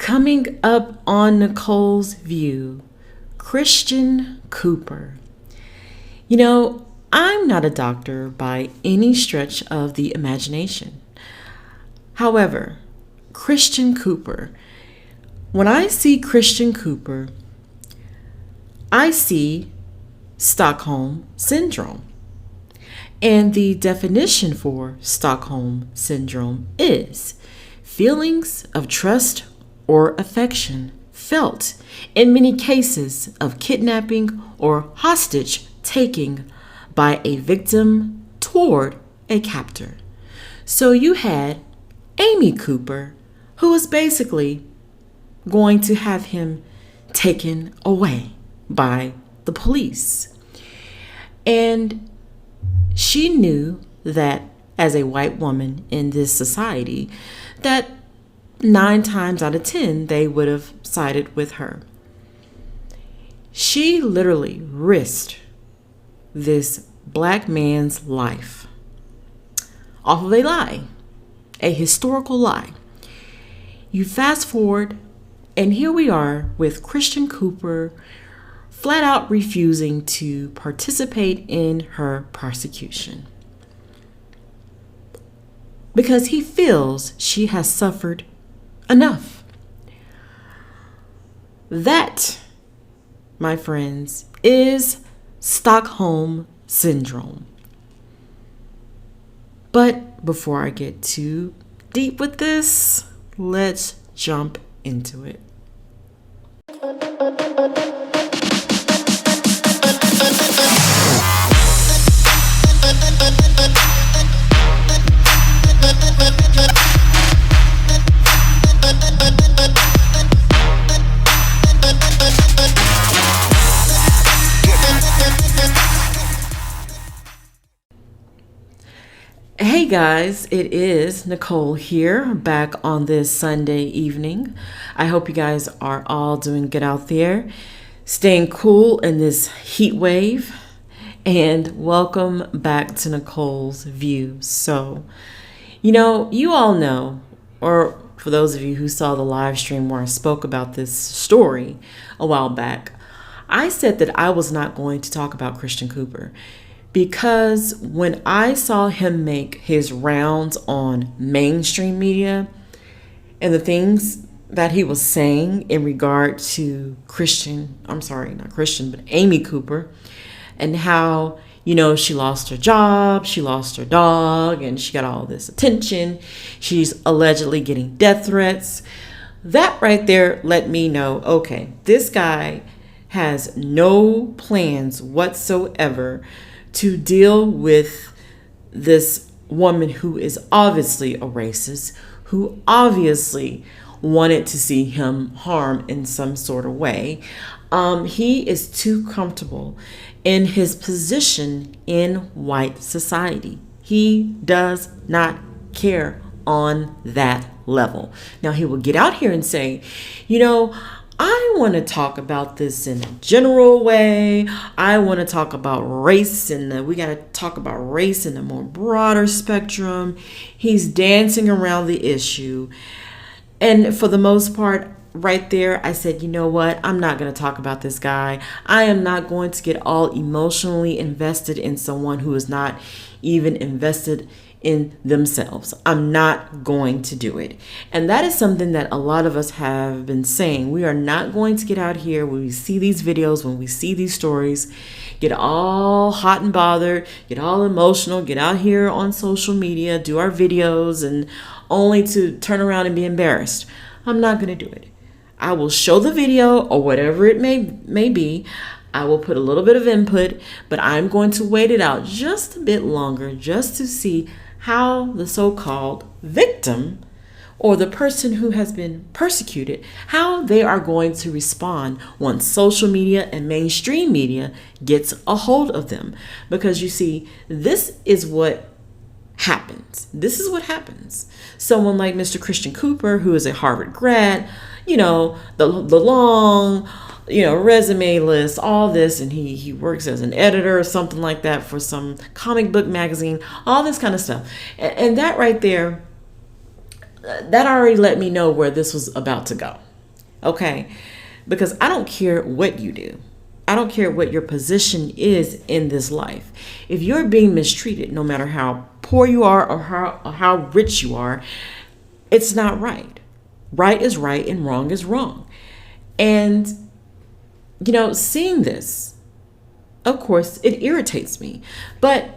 Coming up on Nicole's View, Christian Cooper. You know, I'm not a doctor by any stretch of the imagination. However, Christian Cooper, when I see Christian Cooper, I see Stockholm Syndrome. And the definition for Stockholm Syndrome is feelings of trust or affection felt in many cases of kidnapping or hostage taking by a victim toward a captor. So you had Amy Cooper, who was basically going to have him taken away by the police. And she knew that as a white woman in this society, that 9 times out of 10, they would have sided with her. She literally risked this black man's life off of a lie, a historical lie. You fast forward, and here we are with Christian Cooper flat out refusing to participate in her prosecution because he feels she has suffered enough. That, my friends, is Stockholm Syndrome. But before I get too deep with this, let's jump into it. Hey guys, it is Nicole here, back on this Sunday evening. I hope you guys are all doing good out there, staying cool in this heat wave, and welcome back to Nicole's View. So, you all know, or for those of you who saw the live stream where I spoke about this story a while back, I said that I was not going to talk about Christian Cooper. Because when I saw him make his rounds on mainstream media and the things that he was saying in regard to Amy Cooper, and how, she lost her job, she lost her dog, and she got all this attention. She's allegedly getting death threats. That right there let me know, okay, this guy has no plans whatsoever to deal with this woman who is obviously a racist, who obviously wanted to see him harm in some sort of way. He is too comfortable in his position in white society. He does not care on that level. Now, he will get out here and say, I want to talk about this in a general way. I want to talk about race, and we got to talk about race in a more broader spectrum. He's dancing around the issue. And for the most part, right there, I said, you know what? I'm not going to talk about this guy. I am not going to get all emotionally invested in someone who is not even invested in themselves. I'm not going to do it. And that is something that a lot of us have been saying. We are not going to get out here when we see these videos, when we see these stories, get all hot and bothered, get all emotional, get out here on social media, do our videos, and only to turn around and be embarrassed. I'm not going to do it. I will show the video or whatever it may be. I will put a little bit of input, but I'm going to wait it out just a bit longer just to see how the so-called victim or the person who has been persecuted, how they are going to respond once social media and mainstream media gets a hold of them. Because you see, this is what happens. This is what happens. Someone like Mr. Christian Cooper, who is a Harvard grad, the long resume list, all this, and he works as an editor or something like that for some comic book magazine, all this kind of stuff. And that right there, that already let me know where this was about to go. Okay? Because I don't care what you do. I don't care what your position is in this life. If you're being mistreated, no matter how poor you are or how rich you are, it's not right. Right is right and wrong is wrong. And, seeing this, of course, it irritates me. But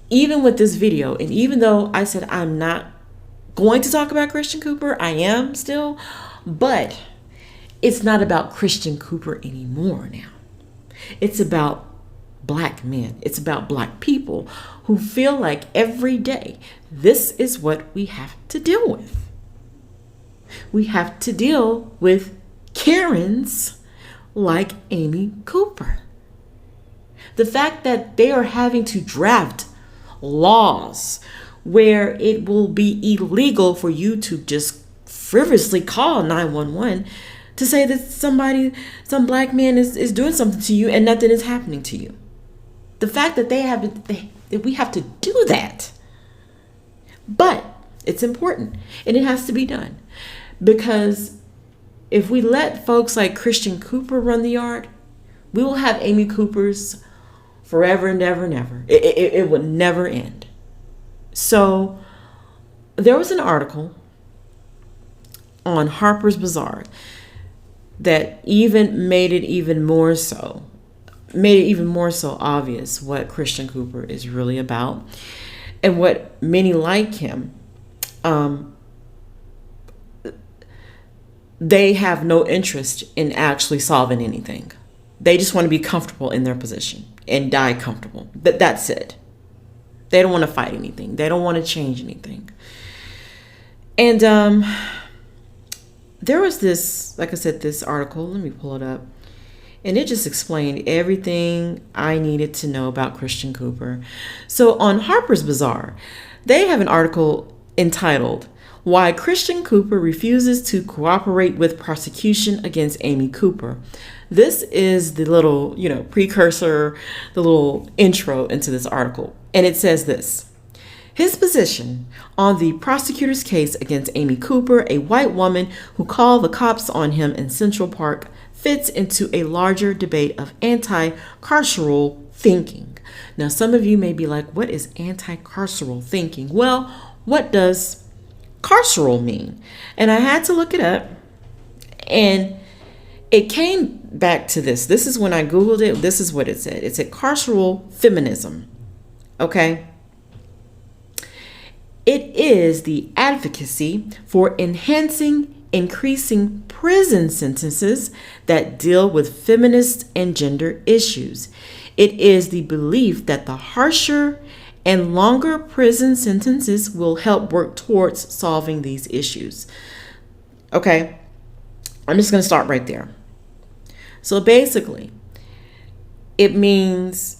even with this video, and even though I said I'm not going to talk about Christian Cooper, I am still, but it's not about Christian Cooper anymore now. It's about Black men. It's about Black people who feel like every day this is what we have to deal with. We have to deal with Karens like Amy Cooper. The fact that they are having to draft laws where it will be illegal for you to just frivolously call 911 to say that some Black man is doing something to you and nothing is happening to you. The fact that that we have to do that. But it's important and it has to be done, because if we let folks like Christian Cooper run the yard, we will have Amy Coopers forever and ever and ever. It would never end. So there was an article on Harper's Bazaar that made it even more so obvious what Christian Cooper is really about, and what many like him, they have no interest in actually solving anything. They just want to be comfortable in their position and die comfortable. But that's it. They don't want to fight anything. They don't want to change anything. And there was this, like I said, this article. Let me pull it up. And it just explained everything I needed to know about Christian Cooper. So on Harper's Bazaar, they have an article entitled, "Why Christian Cooper Refuses to Cooperate with Prosecution Against Amy Cooper." This is the little, precursor, the little intro into this article. And it says this: his position on the prosecutor's case against Amy Cooper, a white woman who called the cops on him in Central Park, fits into a larger debate of anti-carceral thinking. Now, some of you may be like, what is anti-carceral thinking? Well, what does carceral mean? And I had to look it up, and it came back to this. This is when I Googled it. This is what it said. It said carceral feminism. Okay. It is the advocacy for increasing prison sentences that deal with feminist and gender issues. It is the belief that the harsher and longer prison sentences will help work towards solving these issues. Okay, I'm just going to start right there. So basically, it means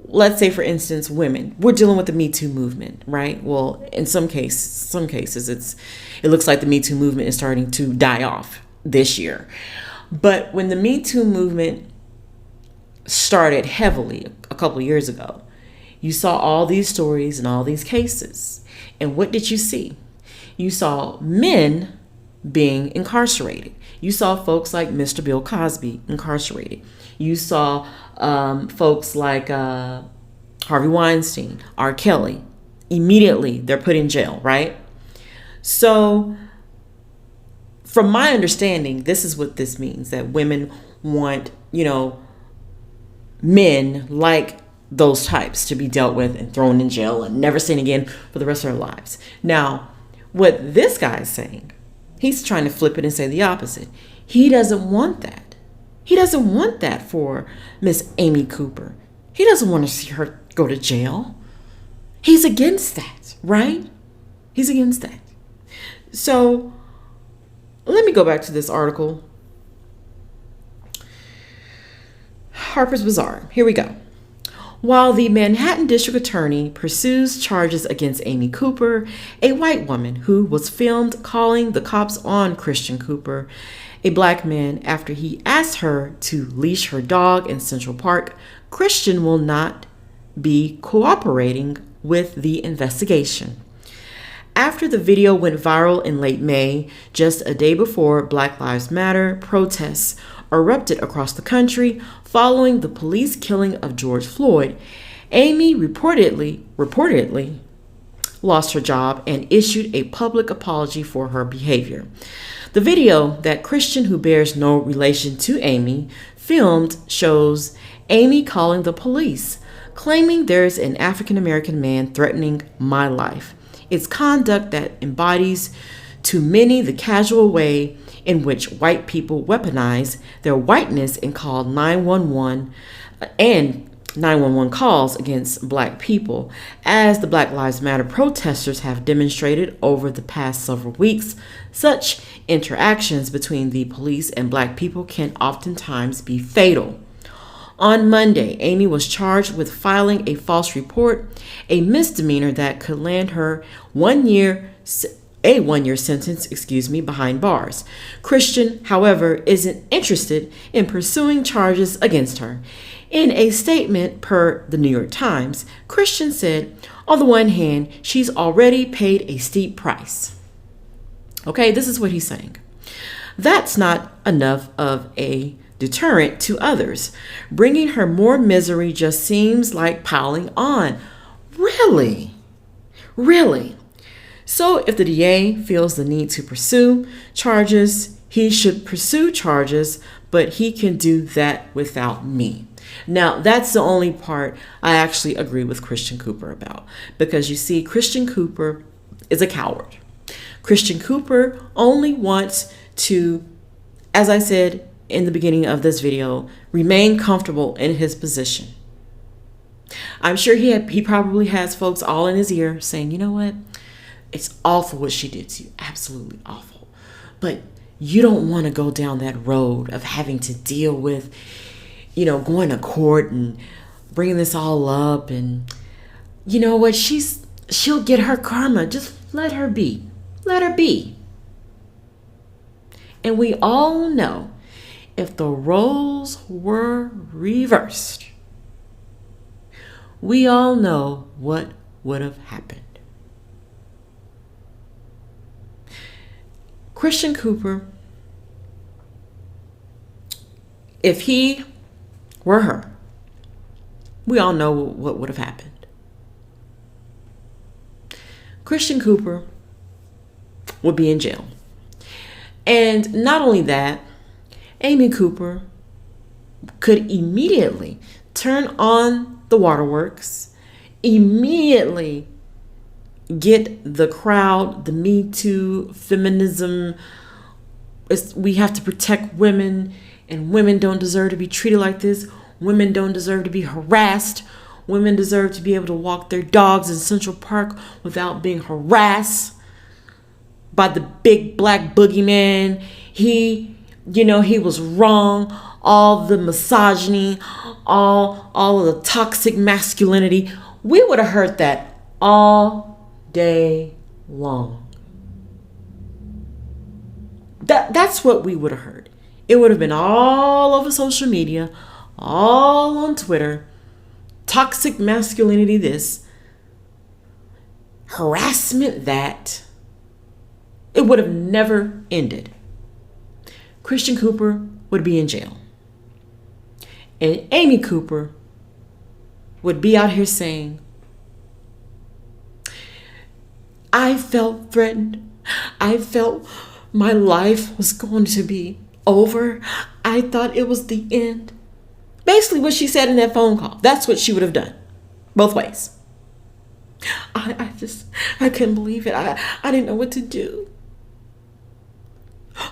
let's say, for instance, women. We're dealing with the Me Too movement, right? Well, in some cases, it looks like the Me Too movement is starting to die off this year. But when the Me Too movement started heavily a couple of years ago, you saw all these stories and all these cases. And what did you see? You saw men being incarcerated. You saw folks like Mr. Bill Cosby incarcerated. You saw folks like Harvey Weinstein, R. Kelly. Immediately, they're put in jail, right? So, from my understanding, this is what this means, that women want, men like those types to be dealt with and thrown in jail and never seen again for the rest of their lives. Now, what this guy is saying, he's trying to flip it and say the opposite. He doesn't want that. He doesn't want that for Miss Amy Cooper. He doesn't want to see her go to jail. He's against that, right? He's against that. So let me go back to this article. Harper's Bazaar. Here we go. While the Manhattan District Attorney pursues charges against Amy Cooper, a white woman who was filmed calling the cops on Christian Cooper, a black man, after he asked her to leash her dog in Central Park, Christian will not be cooperating with the investigation. After the video went viral in late May, just a day before Black Lives Matter protests erupted across the country following the police killing of George Floyd, Amy reportedly lost her job and issued a public apology for her behavior. The video that Christian, who bears no relation to Amy, filmed shows Amy calling the police, claiming there's an African American man threatening my life. It's conduct that embodies to many the casual way in which white people weaponize their whiteness and call 911 and 911 calls against Black people. As the Black Lives Matter protesters have demonstrated over the past several weeks, such interactions between the police and Black people can oftentimes be fatal. On Monday, Amy was charged with filing a false report, a misdemeanor that could land her a one-year sentence, behind bars. Christian, however, isn't interested in pursuing charges against her. In a statement per the New York Times, Christian said, on the one hand, she's already paid a steep price. Okay, this is what he's saying. That's not enough of a deterrent to others. Bringing her more misery just seems like piling on. Really? Really? So if the DA feels the need to pursue charges, he should pursue charges, but he can do that without me. Now, that's the only part I actually agree with Christian Cooper about, because you see, Christian Cooper is a coward. Christian Cooper only wants to, as I said in the beginning of this video, remain comfortable in his position. I'm sure he probably has folks all in his ear saying, you know what? It's awful what she did to you. Absolutely awful. But you don't want to go down that road of having to deal with, going to court and bringing this all up. And you know what? She'll get her karma. Just let her be. Let her be. And we all know if the roles were reversed, we all know what would have happened. Christian Cooper, if he were her, we all know what would have happened. Christian Cooper would be in jail. And not only that, Amy Cooper could immediately turn on the waterworks, immediately get the crowd, the Me Too, feminism, we have to protect women, and women don't deserve to be treated like this. Women don't deserve to be harassed. Women deserve to be able to walk their dogs in Central Park without being harassed by the big black boogeyman. He was wrong. All the misogyny, all of the toxic masculinity. We would have heard that all day long. That's what we would have heard. It would have been all over social media, all on Twitter. Toxic masculinity this, harassment that. It would have never ended. Christian Cooper would be in jail. And Amy Cooper would be out here saying, I felt threatened. I felt my life was going to be over. I thought it was the end. Basically what she said in that phone call. That's what she would have done. Both ways. I couldn't believe it. I didn't know what to do.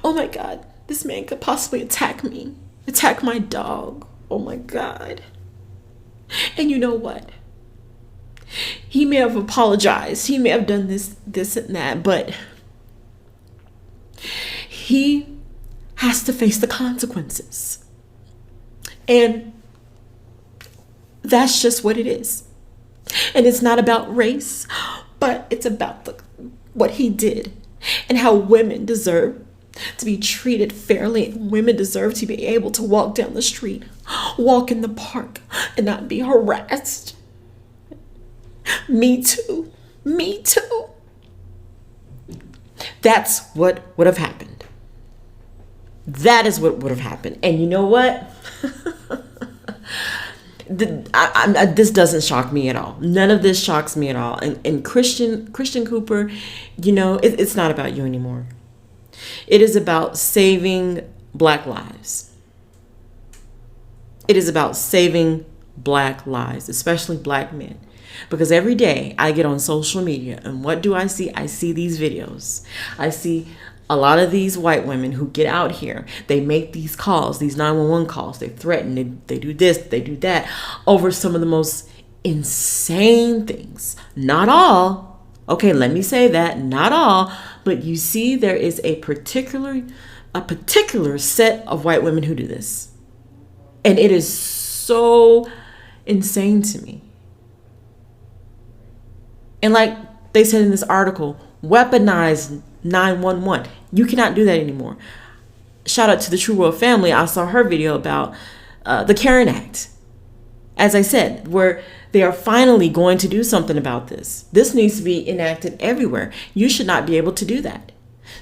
Oh my God, this man could possibly attack me. Attack my dog. Oh my God. And you know what? He may have apologized. He may have done this and that, but he has to face the consequences. And that's just what it is. And it's not about race, but it's about what he did and how women deserve to be treated fairly. Women deserve to be able to walk down the street, walk in the park, and not be harassed. Me too. Me too. That's what would have happened. That is what would have happened. And you know what? This doesn't shock me at all. None of this shocks me at all. And Christian Cooper, it's not about you anymore. It is about saving Black lives. It is about saving Black lives, especially Black men. Because every day I get on social media, and what do I see? I see these videos. I see a lot of these white women who get out here. They make these calls, these 911 calls. They threaten, they do this, they do that, over some of the most insane things. Not all. Okay, let me say that. Not all. But you see, there is a particular set of white women who do this. And it is so insane to me. And like they said in this article, weaponized 911. You cannot do that anymore. Shout out to the True World family. I saw her video about the Karen Act. As I said, where they are finally going to do something about this. This needs to be enacted everywhere. You should not be able to do that.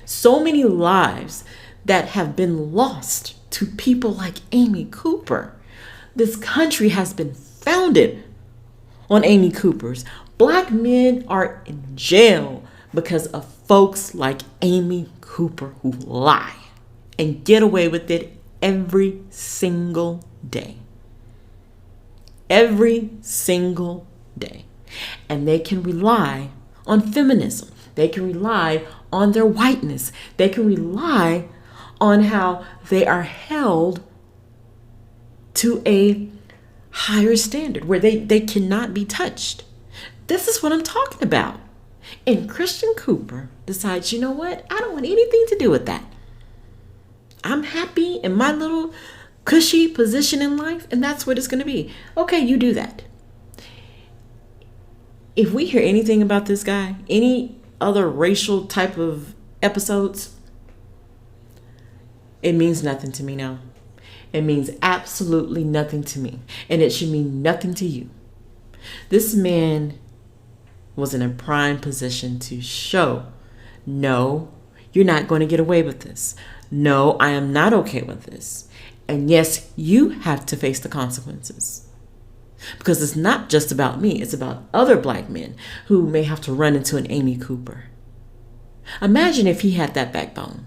So many lives that have been lost to people like Amy Cooper. This country has been founded on Amy Cooper's. Black men are in jail because of folks like Amy Cooper who lie and get away with it every single day. Every single day. And they can rely on feminism. They can rely on their whiteness. They can rely on how they are held to a higher standard where they cannot be touched. This is what I'm talking about. And Christian Cooper decides, you know what? I don't want anything to do with that. I'm happy in my little cushy position in life, and that's what it's going to be. Okay, you do that. If we hear anything about this guy, any other racial type of episodes, it means nothing to me now. It means absolutely nothing to me. And it should mean nothing to you. This man was in a prime position to show, no, you're not going to get away with this. No, I am not okay with this. And yes, you have to face the consequences. Because it's not just about me. It's about other Black men who may have to run into an Amy Cooper. Imagine if he had that backbone.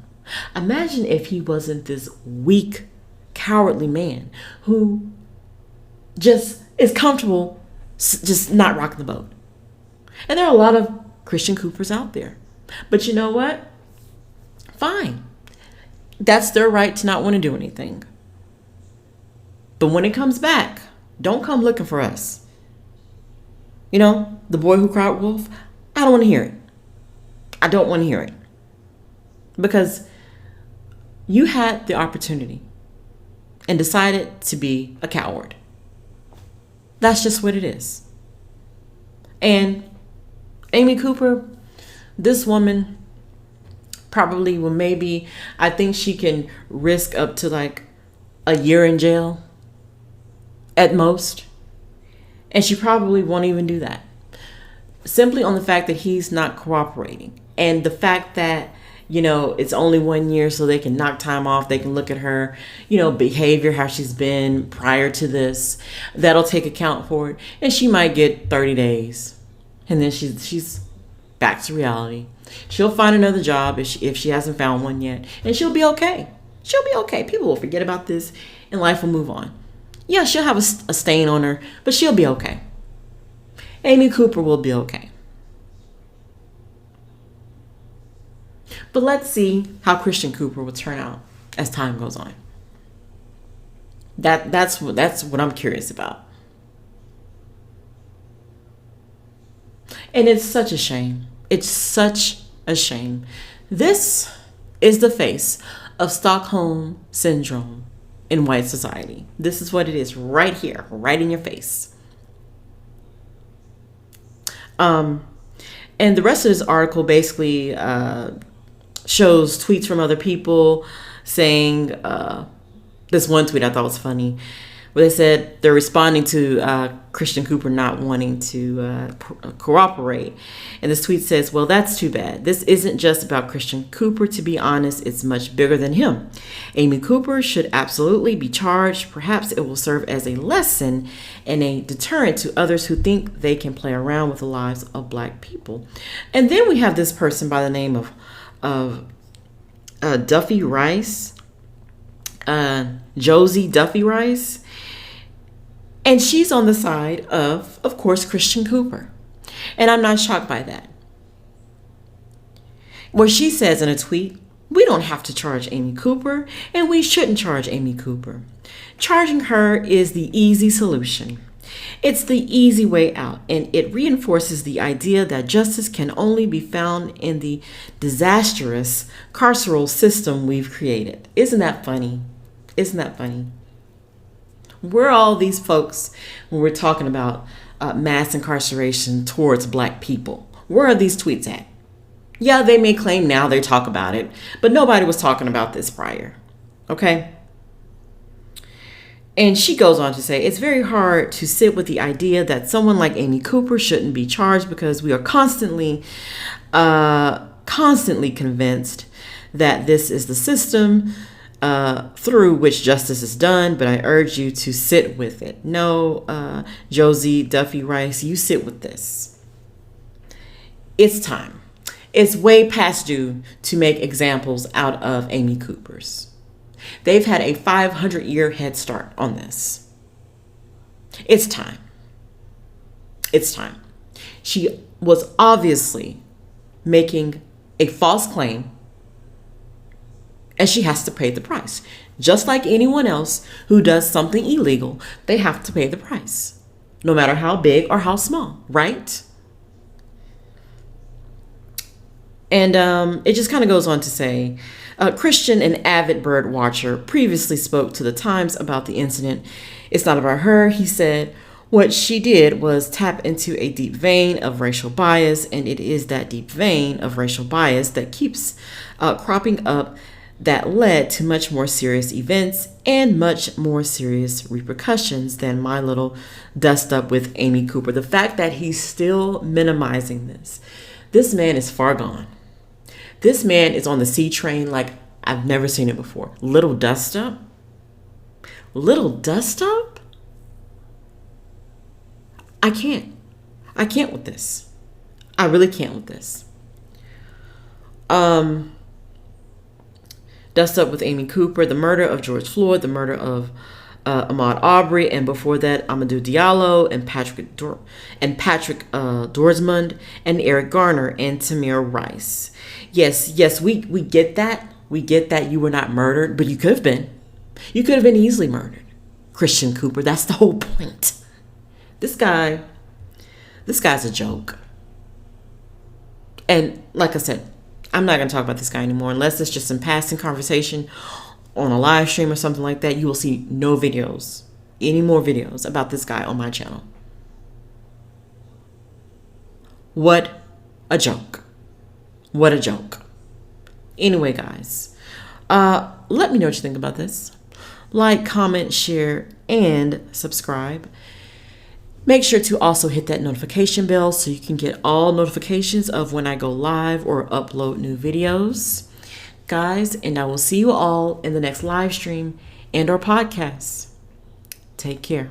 Imagine if he wasn't this weak, cowardly man who just is comfortable just not rocking the boat. And there are a lot of Christian Coopers out there. But you know what? Fine. That's their right to not want to do anything. But when it comes back, don't come looking for us. The boy who cried wolf, I don't want to hear it. I don't want to hear it. Because you had the opportunity and decided to be a coward. That's just what it is. And Amy Cooper, this woman probably will I think she can risk up to like a year in jail at most. And she probably won't even do that. Simply on the fact that he's not cooperating. And the fact that, it's only 1 year so they can knock time off. They can look at her, behavior, how she's been prior to this. That'll take account for it. And she might get 30 days. And then she's back to reality. She'll find another job if she hasn't found one yet. And she'll be okay. She'll be okay. People will forget about this and life will move on. Yeah, she'll have a stain on her, but she'll be okay. Amy Cooper will be okay. But let's see how Christian Cooper will turn out as time goes on. That's what I'm curious about. And it's such a shame. It's such a shame. This is the face of Stockholm Syndrome in white society. This is what it is right here, right in your face. And the rest of this article basically shows tweets from other people saying, this one tweet I thought was funny, where they said they're responding to Christian Cooper not wanting to cooperate. And this tweet says, well, that's too bad. This isn't just about Christian Cooper. To be honest, it's much bigger than him. Amy Cooper should absolutely be charged. Perhaps it will serve as a lesson and a deterrent to others who think they can play around with the lives of Black people. And then we have this person by the name of Duffy Rice, Josie Duffy Rice. And she's on the side of course, Christian Cooper. And I'm not shocked by that. Where she says in a tweet, we don't have to charge Amy Cooper, and we shouldn't charge Amy Cooper. Charging her is the easy solution. It's the easy way out, and it reinforces the idea that justice can only be found in the disastrous carceral system we've created. Isn't that funny? Isn't that funny? Where are all these folks when we're talking about mass incarceration towards Black people? Where are these tweets at? Yeah, they may claim now they talk about it, but nobody was talking about this prior. Okay? And she goes on to say, it's very hard to sit with the idea that someone like Amy Cooper shouldn't be charged because we are constantly convinced that this is the system through which justice is done, but I urge you to sit with it. No, Josie Duffy Rice, you sit with this. It's time. It's way past due to make examples out of Amy Cooper's. They've had a 500-year head start on this. It's time. It's time. She was obviously making a false claim, and she has to pay the price. Just like anyone else who does something illegal, they have to pay the price, no matter how big or how small, right? And it just kind of goes on to say, Christian, an avid bird watcher, previously spoke to the Times about the incident. It's not about her, he said. What she did was tap into a deep vein of racial bias, and it is that deep vein of racial bias that keeps cropping up that led to much more serious events and much more serious repercussions than my little dust up with Amy Cooper. The fact that he's still minimizing this man is far gone. This man is on the C train like I've never seen it before. Little dust up? Little dust up? I can't with this. I really can't with this. Dust up with Amy Cooper, the murder of George Floyd, the murder of Ahmaud Arbery, and before that, Amadou Diallo and Patrick Dorsmond and Eric Garner and Tamir Rice. Yes, we get that. We get that you were not murdered, but you could have been. You could have been easily murdered. Christian Cooper, that's the whole point. This guy's a joke. And like I said, I'm not going to talk about this guy anymore unless it's just some passing conversation on a live stream or something like that. You will see no videos, any more videos about this guy on my channel. What a joke. What a joke. Anyway, guys, let me know what you think about this. Like, comment, share, and subscribe. Make sure to also hit that notification bell so you can get all notifications of when I go live or upload new videos. Guys, and I will see you all in the next live stream and or podcast. Take care.